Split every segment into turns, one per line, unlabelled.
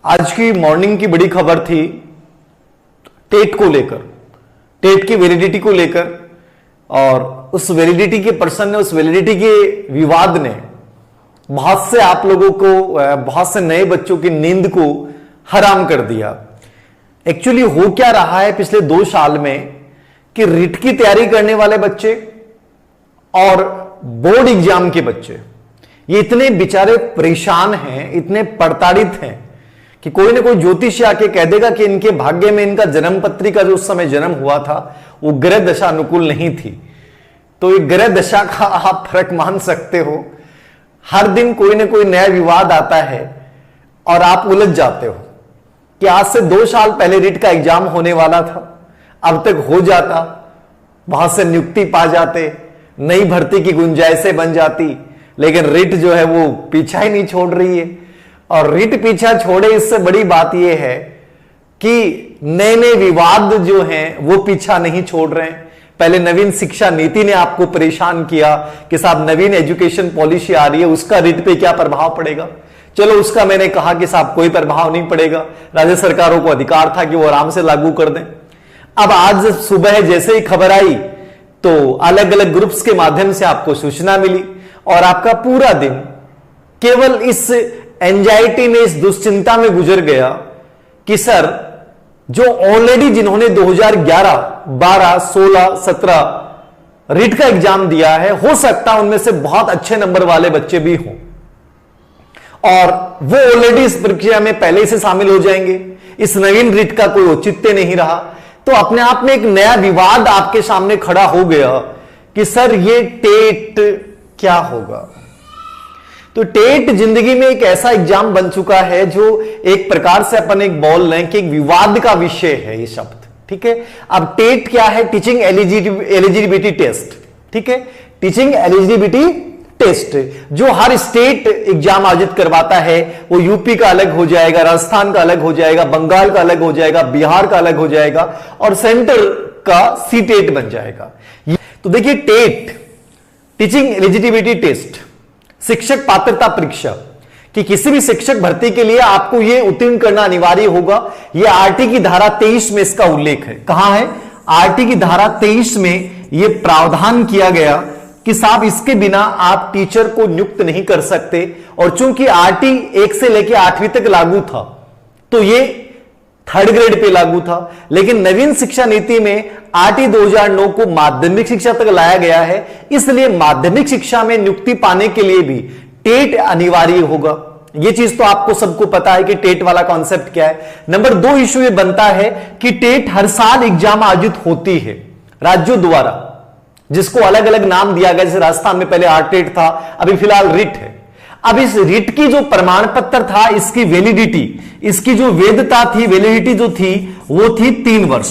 आज की मॉर्निंग की बड़ी खबर थी टेट को लेकर, टेट की वैलिडिटी को लेकर, और उस वैलिडिटी के पर्सन ने, उस वैलिडिटी के विवाद ने बहुत से आप लोगों को, बहुत से नए बच्चों की नींद को हराम कर दिया। एक्चुअली हो क्या रहा है पिछले 2 साल में कि रिट की तैयारी करने वाले बच्चे और बोर्ड एग्जाम के बच्चे ये इतने बेचारे परेशान हैं, इतने प्रताड़ित हैं कि कोई ना कोई ज्योतिष आके कह देगा कि इनके भाग्य में इनका जन्म पत्री का जो उस समय जन्म हुआ था वो ग्रह दशा अनुकूल नहीं थी। तो ये ग्रह दशा का आप फर्क मान सकते हो। हर दिन कोई ना कोई नया विवाद आता है और आप उलझ जाते हो कि आज से 2 साल पहले रिट का एग्जाम होने वाला था, अब तक हो जाता, बहुत से नियुक्ति पा जाते, नई भर्ती की गुंजाइशें बन जाती, लेकिन रिट जो है वो पीछा ही नहीं छोड़ रही है। और रिट पीछा छोड़े इससे बड़ी बात यह है कि नए नए विवाद जो हैं वो पीछा नहीं छोड़ रहे हैं। पहले नवीन शिक्षा नीति ने आपको परेशान किया कि साहब नवीन एजुकेशन पॉलिसी आ रही है, उसका रिट पे क्या प्रभाव पड़ेगा। चलो उसका मैंने कहा कि साहब कोई प्रभाव नहीं पड़ेगा, राज्य सरकारों को अधिकार था कि वो आराम से लागू कर दें। अब आज सुबह जैसे ही खबर आई तो अलग अलग ग्रुप्स के माध्यम से आपको सूचना मिली और आपका पूरा दिन केवल इस एंजाइटी में, इस दुश्चिंता में गुजर गया कि सर जो ऑलरेडी जिन्होंने 2011, 12, 16, 17 रिट का एग्जाम दिया है, हो सकता है उनमें से बहुत अच्छे नंबर वाले बच्चे भी हों और वो ऑलरेडी इस प्रक्रिया में पहले से शामिल हो जाएंगे। इस नवीन रिट का कोई औचित्य नहीं रहा, तो अपने आप में एक नया विवाद आपके सामने खड़ा हो गया कि सर ये टेट क्या होगा। तो टेट जिंदगी में एक ऐसा एग्जाम बन चुका है जो एक प्रकार से अपन एक बोल लें कि एक विवाद का विषय है ये शब्द, ठीक है। अब टेट क्या है? टीचिंग एलिजिबिलिटी टेस्ट, ठीक है। टीचिंग एलिजिबिलिटी टेस्ट जो हर स्टेट एग्जाम आयोजित करवाता है, वो यूपी का अलग हो जाएगा, राजस्थान का अलग हो जाएगा, बंगाल का अलग हो जाएगा, बिहार का अलग हो जाएगा और सेंटर का सी टेट बन जाएगा। तो देखिए टेट, टीचिंग एलिजिबिलिटी टेस्ट, शिक्षक पात्रता परीक्षा कि किसी भी शिक्षक भर्ती के लिए आपको यह उत्तीर्ण करना अनिवार्य होगा। यह आरटी की धारा 23 में इसका उल्लेख है। कहां है? आरटी की धारा 23 में यह प्रावधान किया गया कि साहब इसके बिना आप टीचर को नियुक्त नहीं कर सकते। और चूंकि आरटी 1 से लेकर 8वीं तक लागू था तो यह 3rd ग्रेड पे लागू था, लेकिन नवीन शिक्षा नीति में आरटी 2009 को माध्यमिक शिक्षा तक लाया गया है, इसलिए माध्यमिक शिक्षा में नियुक्ति पाने के लिए भी टेट अनिवार्य होगा। यह चीज तो आपको सबको पता है कि टेट वाला कॉन्सेप्ट क्या है। नंबर 2 इश्यू यह बनता है कि टेट हर साल एग्जाम आयोजित होती है राज्यों द्वारा, जिसको अलग अलग नाम दिया गया। जैसे राजस्थान में पहले आरटेट था, अभी फिलहाल रिट है। अब इस रिट की जो प्रमाण पत्र था, इसकी वैलिडिटी, इसकी जो वैधता थी, वैलिडिटी जो थी वो थी 3 वर्ष।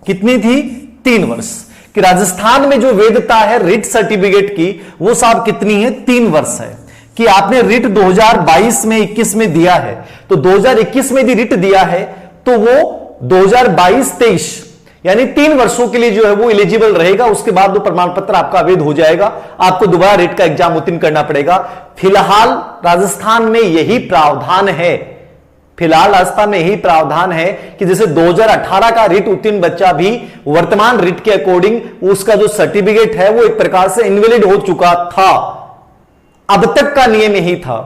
कितनी थी? 3 वर्ष। कि राजस्थान में जो वैधता है रिट सर्टिफिकेट की वो साहब कितनी है? 3 वर्ष है। कि आपने रिट 2022 में 21 में दिया है, तो 2021 में यदि रिट दिया है तो वो 2022-23 यानी 3 वर्षों के लिए जो है वो एलिजिबल रहेगा। उसके बाद वो प्रमाण पत्र आपका अवैध हो जाएगा, आपको दोबारा रिट का एग्जाम उत्तीर्ण करना पड़ेगा। फिलहाल राजस्थान में यही प्रावधान है, फिलहाल राजस्थान में यही प्रावधान है कि जैसे 2018 का रिट उत्तीर्ण बच्चा भी वर्तमान रिट के अकॉर्डिंग उसका जो सर्टिफिकेट है वो एक प्रकार से इनवैलिड हो चुका था। अब तक का नियम यही था,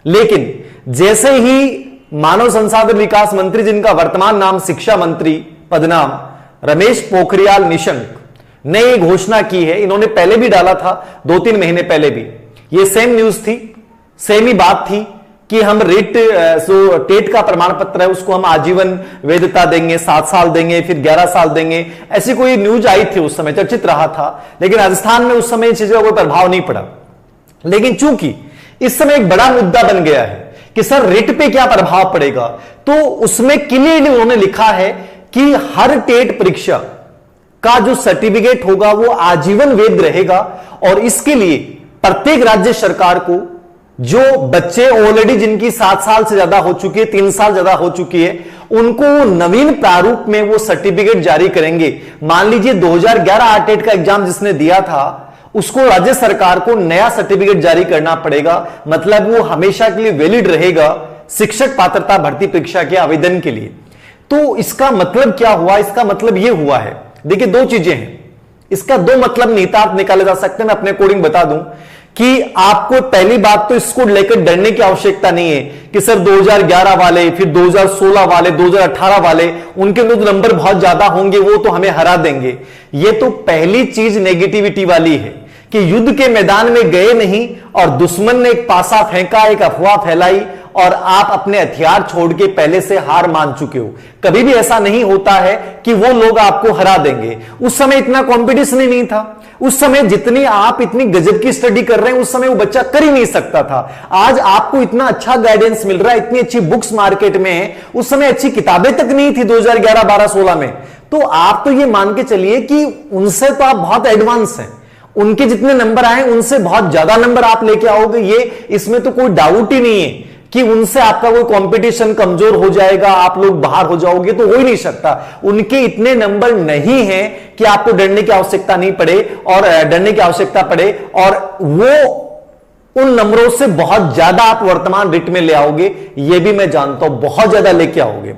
लेकिन जैसे ही मानव संसाधन विकास मंत्री, जिनका वर्तमान नाम शिक्षा मंत्री पदनाम रमेश पोखरियाल निशंक ने यह घोषणा की है, इन्होंने पहले भी डाला था 2-3 महीने पहले भी, ये सेम न्यूज थी, सेम ही बात थी कि हम रिट जो टेट का प्रमाण पत्र है उसको हम आजीवन वैधता देंगे, 7 साल देंगे, फिर 11 साल देंगे। ऐसी कोई न्यूज आई थी, उस समय चर्चित रहा था, लेकिन राजस्थान में उस समय चीजों का कोई प्रभाव नहीं पड़ा। लेकिन चूंकि इस समय एक बड़ा मुद्दा बन गया है कि सर रिट पे क्या प्रभाव पड़ेगा, तो उसमें क्लियरली उन्होंने लिखा है कि हर टेट परीक्षा का जो सर्टिफिकेट होगा वो आजीवन वैध रहेगा और इसके लिए प्रत्येक राज्य सरकार को जो बच्चे ऑलरेडी जिनकी 7 साल से ज्यादा हो चुकी है, 3 साल ज्यादा हो चुकी है, उनको नवीन प्रारूप में वो सर्टिफिकेट जारी करेंगे। मान लीजिए 2011 आरटेट का एग्जाम जिसने दिया था उसको राज्य सरकार को नया सर्टिफिकेट जारी करना पड़ेगा, मतलब वो हमेशा के लिए वैलिड रहेगा शिक्षक पात्रता भर्ती परीक्षा के आवेदन के लिए। तो इसका मतलब क्या हुआ? इसका मतलब यह हुआ है, देखिए दो चीजें हैं, इसका दो मतलब निहितार्थ निकाले जा सकते हैं। मैं अपने अकॉर्डिंग बता दूं कि आपको पहली बात तो इसको लेकर डरने की आवश्यकता नहीं है कि सर 2011 वाले, फिर 2016 वाले, 2018 वाले, उनके तो नंबर बहुत ज्यादा होंगे, वो तो हमें हरा देंगे। ये तो पहली चीज नेगेटिविटी वाली है कि युद्ध के मैदान में गए नहीं और दुश्मन ने एक पासा फेंका, एक अफवाह फैलाई और आप अपने हथियार छोड़ के पहले से हार मान चुके हो। कभी भी ऐसा नहीं होता है कि वो लोग आपको हरा देंगे। उस समय इतना कंपटीशन ही नहीं था। उस समय जितनी आप इतनी गजब की स्टडी कर रहे हैं, उस समय वो बच्चा कर ही नहीं सकता था। आज आपको इतना अच्छा गाइडेंस मिल रहा है, इतनी अच्छी बुक्स मार्केट में है, उस समय अच्छी किताबें तक नहीं थी 2011, 12, 16 में। तो आप तो ये मान के चलिए कि उनसे तो आप बहुत एडवांस हैं, उनके जितने नंबर आए उनसे बहुत ज्यादा नंबर आप लेके आओगे, ये इसमें तो कोई डाउट ही नहीं है कि उनसे आपका कोई कंपटीशन कमजोर हो जाएगा, आप लोग बाहर हो जाओगे, तो हो ही नहीं सकता। उनके इतने नंबर नहीं हैं कि आपको डरने की आवश्यकता नहीं पड़े और डरने की आवश्यकता पड़े, और वो उन नंबरों से बहुत ज्यादा आप वर्तमान रिट में ले आओगे, ये भी मैं जानता हूं, बहुत ज्यादा लेके आओगे।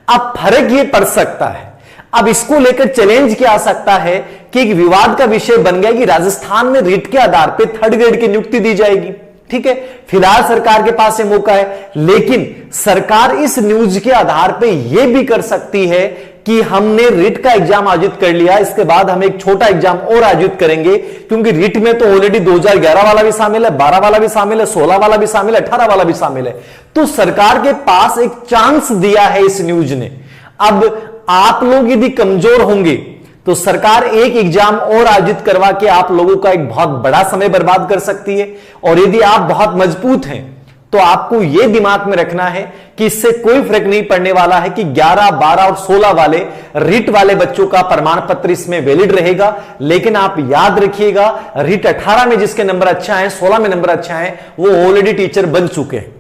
अब फर्क ये पड़ सकता है, अब इसको लेकर चैलेंज क्या आ सकता है कि एक विवाद का विषय बन गया कि राजस्थान में रिट के आधार पर 3rd ग्रेड की नियुक्ति दी जाएगी। ठीक है, फिलहाल सरकार के पास ये मौका है, लेकिन सरकार इस न्यूज के आधार पे ये भी कर सकती है कि हमने रिट का एग्जाम आयोजित कर लिया, इसके बाद हम एक छोटा एग्जाम और आयोजित करेंगे, क्योंकि रिट में तो ऑलरेडी 2011 वाला भी शामिल है, 12 वाला भी शामिल है, 16 वाला भी शामिल है, 18 वाला भी शामिल है। तो सरकार के पास एक चांस दिया है इस न्यूज ने। अब आप लोग यदि कमजोर होंगे तो सरकार एक एग्जाम और आयोजित करवा के आप लोगों का एक बहुत बड़ा समय बर्बाद कर सकती है। और यदि आप बहुत मजबूत हैं तो आपको यह दिमाग में रखना है कि इससे कोई फर्क नहीं पड़ने वाला है कि 11, 12 और 16 वाले रिट वाले बच्चों का प्रमाण पत्र इसमें वैलिड रहेगा। लेकिन आप याद रखिएगा, रिट 18 में जिसके नंबर अच्छा है, 16 में नंबर अच्छा है, वो ऑलरेडी टीचर बन चुके हैं,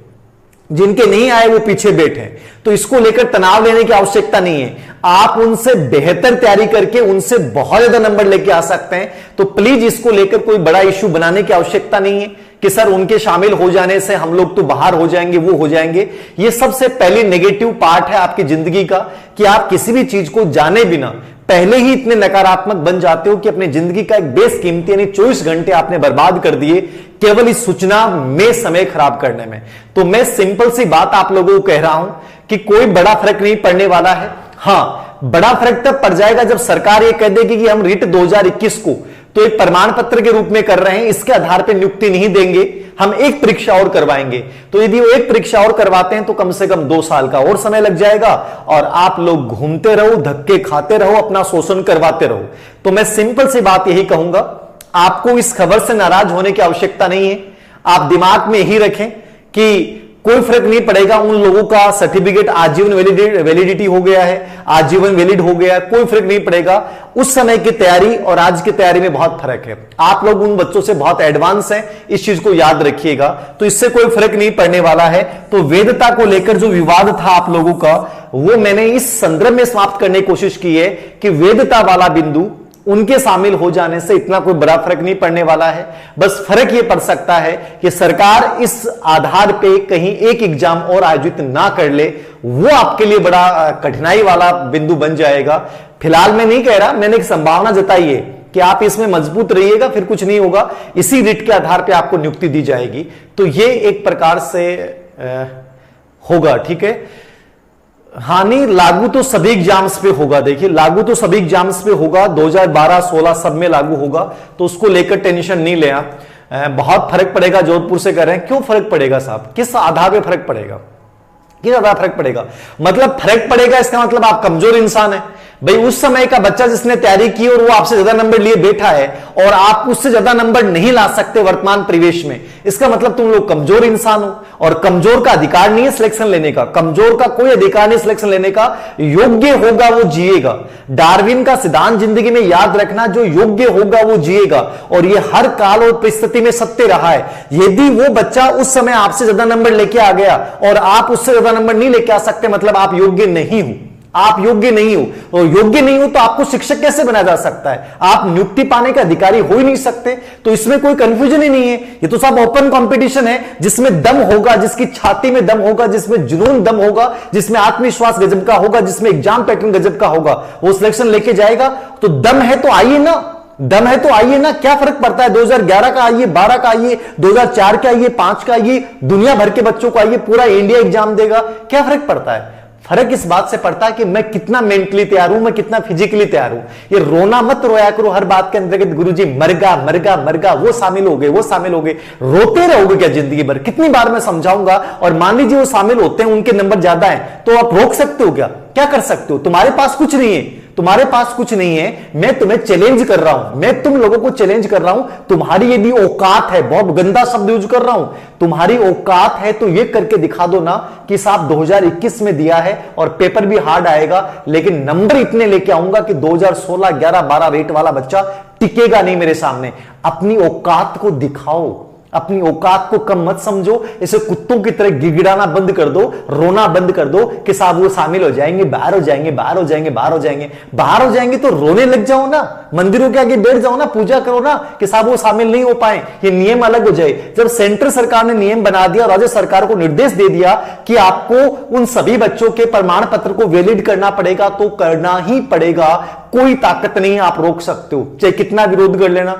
जिनके नहीं आए वो पीछे बैठे। तो इसको लेकर तनाव लेने की आवश्यकता नहीं है। आप उनसे बेहतर तैयारी करके उनसे बहुत ज्यादा नंबर लेके आ सकते हैं। तो प्लीज इसको लेकर कोई बड़ा इश्यू बनाने की आवश्यकता नहीं है कि सर उनके शामिल हो जाने से हम लोग तो बाहर हो जाएंगे, वो हो जाएंगे। ये सबसे पहली नेगेटिव पार्ट है आपकी जिंदगी का कि आप किसी भी चीज को जाने बिना पहले ही इतने नकारात्मक बन जाते हो कि अपनी जिंदगी का एक बेसकीमती यानी 24 घंटे आपने बर्बाद कर दिए केवल इस सूचना में समय खराब करने में। तो मैं सिंपल सी बात आप लोगों को कह रहा हूं कि कोई बड़ा फर्क नहीं पड़ने वाला है। हां, बड़ा फर्क तब पड़ जाएगा जब सरकार यह कह देगी कि हम रिट 2021 को तो एक प्रमाण पत्र के रूप में कर रहे हैं, इसके आधार पर नियुक्ति नहीं देंगे, हम एक परीक्षा और करवाएंगे। तो यदि वो एक परीक्षा और करवाते हैं तो कम से कम 2 साल का और समय लग जाएगा और आप लोग घूमते रहो, धक्के खाते रहो, अपना शोषण करवाते रहो। तो मैं सिंपल सी बात यही कहूंगा, आपको इस खबर से नाराज होने की आवश्यकता नहीं है। आप दिमाग में यही रखें कि कोई फर्क नहीं पड़ेगा, उन लोगों का सर्टिफिकेट आजीवन वैलिडिटी हो गया है, आजीवन वैलिड हो गया, कोई फर्क नहीं पड़ेगा। उस समय की तैयारी और आज की तैयारी में बहुत फर्क है। आप लोग उन बच्चों से बहुत एडवांस हैं, इस चीज को याद रखिएगा। तो इससे कोई फर्क नहीं पड़ने वाला है। तो वैधता को लेकर जो विवाद था आप लोगों का, वो मैंने इस संदर्भ में समाप्त करने की कोशिश की है कि वैधता वाला बिंदु उनके शामिल हो जाने से इतना कोई बड़ा फर्क नहीं पड़ने वाला है। बस फर्क यह पड़ सकता है कि सरकार इस आधार पे कहीं एक एग्जाम और आयोजित ना कर ले, वो आपके लिए बड़ा कठिनाई वाला बिंदु बन जाएगा। फिलहाल मैं नहीं कह रहा, मैंने एक संभावना जताई है कि आप इसमें मजबूत रहिएगा, फिर कुछ नहीं होगा, इसी रिट के आधार पर आपको नियुक्ति दी जाएगी। तो ये एक प्रकार से होगा, ठीक है। हानि लागू तो सभी एग्जाम्स पे होगा, देखिए लागू तो सभी एग्जाम्स पे होगा, 2012, 16 सब में लागू होगा, तो उसको लेकर टेंशन नहीं ले आप। बहुत फर्क पड़ेगा, जोधपुर से कर रहे हैं। क्यों फर्क पड़ेगा साहब, किस आधार पे फर्क पड़ेगा, किस आधार फर्क पड़ेगा? मतलब फर्क पड़ेगा इसका मतलब आप कमजोर इंसान है। भाई उस समय का बच्चा जिसने तैयारी की और वो आपसे ज्यादा नंबर लिए बैठा है और आप उससे ज्यादा नंबर नहीं ला सकते वर्तमान परिवेश में, इसका मतलब तुम लोग कमजोर इंसान हो। और कमजोर का अधिकार नहीं है सिलेक्शन लेने का, कमजोर का कोई अधिकार नहीं सिलेक्शन लेने का। योग्य होगा वो जिएगा। डार्विन का सिद्धांत जिंदगी में याद रखना, जो योग्य होगा वो जिएगा। और ये हर काल और परिस्थिति में सत्य रहा है। यदि वो बच्चा उस समय आपसे ज्यादा नंबर लेके आ गया और आप उससे ज्यादा नंबर नहीं लेके आ सकते, मतलब आप योग्य नहीं हो, आप योग्य नहीं हो, और योग्य नहीं हो तो आपको शिक्षक कैसे बनाया जा सकता है? आप नियुक्ति पाने के अधिकारी हो ही नहीं सकते। तो इसमें कोई कंफ्यूजन ही नहीं है, ये तो सब ओपन कंपटीशन है, जिसमें दम होगा, जिसकी छाती में दम होगा, जिसमें जुनून दम होगा, जिसमें आत्मविश्वास गजब का होगा, जिसमें एग्जाम पैटर्न गजब का होगा, वो सिलेक्शन लेके जाएगा। तो दम है तो आइए ना, दम है तो आइए ना, क्या फर्क पड़ता है? 2011 का आइए, 12 का आइए, 2004 का आइए, 5 का आइए, दुनिया भर के बच्चों को आइए, पूरा इंडिया एग्जाम देगा, क्या फर्क पड़ता है? फर्क इस बात से पड़ता है कि मैं कितना मेंटली तैयार हूं, मैं कितना फिजिकली तैयार हूं। ये रोना मत रोया करो हर बात के अंतर्गत, गुरुजी मरगा मरगा मरगा, वो शामिल हो गए, वो शामिल हो गए, रोते रहोगे क्या जिंदगी भर? कितनी बार मैं समझाऊंगा? और मान लीजिए वो शामिल होते हैं, उनके नंबर ज्यादा हैं, तो आप रोक सकते हो क्या? क्या कर सकते हो? तुम्हारे पास कुछ नहीं है, तुम्हारे पास कुछ नहीं है। मैं तुम्हें चैलेंज कर रहा हूं, मैं तुम लोगों को चैलेंज कर रहा हूं, तुम्हारी यदि औकात है, बहुत गंदा शब्द यूज कर रहा हूं, तुम्हारी औकात है तो ये करके दिखा दो ना कि साहब 2021 में दिया है और पेपर भी हार्ड आएगा, लेकिन नंबर इतने लेके आऊंगा कि 2016, 11, 12 रेट वाला बच्चा टिकेगा नहीं मेरे सामने। अपनी औकात को दिखाओ, अपनी औकात को कम मत समझो, इसे कुत्तों की तरह गिड़गिड़ाना बंद कर दो, रोना बंद कर दो कि साहब वो शामिल हो जाएंगे, बाहर हो जाएंगे, बाहर हो जाएंगे, बाहर हो जाएंगे। बाहर हो जाएंगे तो रोने लग जाओ ना, मंदिरों के आगे बैठ जाओ ना, पूजा करो ना कि साहब वो शामिल नहीं हो पाए, ये नियम अलग हो जाए। जब सेंट्रल सरकार ने नियम बना दिया, राज्य सरकार को निर्देश दे दिया कि आपको उन सभी बच्चों के प्रमाण पत्र को वैलिड करना पड़ेगा, तो करना ही पड़ेगा, कोई ताकत नहीं आप रोक सकते हो, चाहे कितना विरोध कर लेना।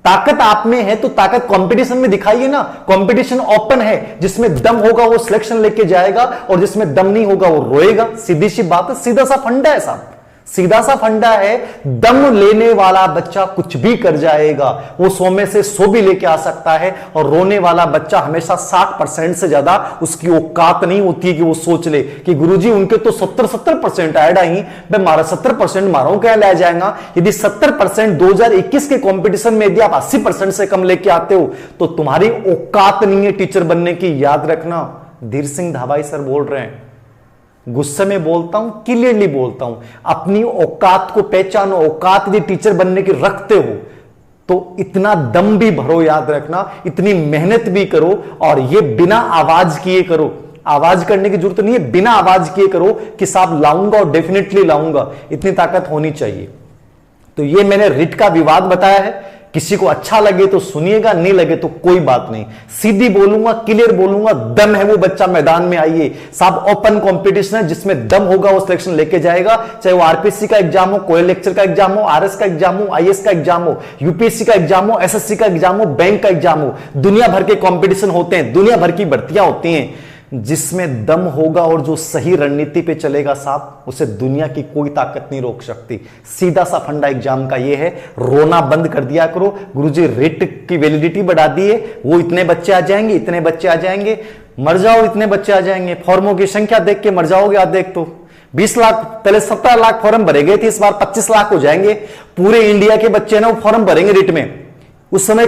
ताकत आप में है तो ताकत कंपटीशन में दिखाइए ना। कंपटीशन ओपन है, जिसमें दम होगा वो सिलेक्शन लेके जाएगा, और जिसमें दम नहीं होगा वो रोएगा। सीधी सी बात है, सीधा सा फंडा है साहब, सीधा सा फंडा है। दम लेने वाला बच्चा कुछ भी कर जाएगा, वो 100 में से 100 भी लेके आ सकता है, और रोने वाला बच्चा हमेशा 60% से ज्यादा उसकी औकात नहीं होती है कि वो सोच ले कि गुरुजी उनके तो 70% ऐड आई, मैं मारा 70% मारा क्या ले जाएगा। यदि 70% 2021 के कंपटीशन में यदि आप 80% से कम लेके आते हो तो तुम्हारी औकात नहीं है टीचर बनने की, याद रखना। धीर सिंह धाबाई सर बोल रहे हैं, गुस्से में बोलता हूं, क्लियरली बोलता हूं, अपनी औकात को पहचानो। औकात यदि टीचर बनने की रखते हो तो इतना दम भी भरो, याद रखना, इतनी मेहनत भी करो, और ये बिना आवाज किए करो। आवाज करने की जरूरत नहीं है, बिना आवाज किए करो कि साहब लाऊंगा और डेफिनेटली लाऊंगा, इतनी ताकत होनी चाहिए। तो ये मैंने रिट का विवाद बताया है, किसी को अच्छा लगे तो सुनिएगा, नहीं लगे तो कोई बात नहीं। सीधी बोलूंगा, क्लियर बोलूंगा, दम है वो बच्चा मैदान में आइए। साहब ओपन कंपटीशन है, जिसमें दम होगा वो सिलेक्शन लेके जाएगा, चाहे वो आरपीएससी का एग्जाम हो, कोयल लेक्चर का एग्जाम हो, आरएस का एग्जाम हो, आईएएस का एग्जाम हो, यूपीएससी का एग्जाम हो, एसएससी का एग्जाम हो, बैंक का एग्जाम हो। दुनिया भर के कंपटीशन होते हैं, दुनिया भर की भर्तियां होती हैं, जिसमें दम होगा और जो सही रणनीति पे चलेगा साहब, उसे दुनिया की कोई ताकत नहीं रोक सकती। सीधा सा फंडा एग्जाम का ये है, रोना बंद कर दिया करो। गुरुजी रेट की वैलिडिटी बढ़ा दी है, वो इतने बच्चे आ जाएंगे, इतने बच्चे आ जाएंगे, मर जाओ इतने बच्चे आ जाएंगे। फॉर्मों की संख्या देख के मर जाओगे। आज देख तो 20 लाख, पहले 17 लाख फॉर्म भरे गए थे, इस बार 25 लाख हो जाएंगे। पूरे इंडिया के बच्चे ना वो फॉर्म भरेंगे रिट में। उस समय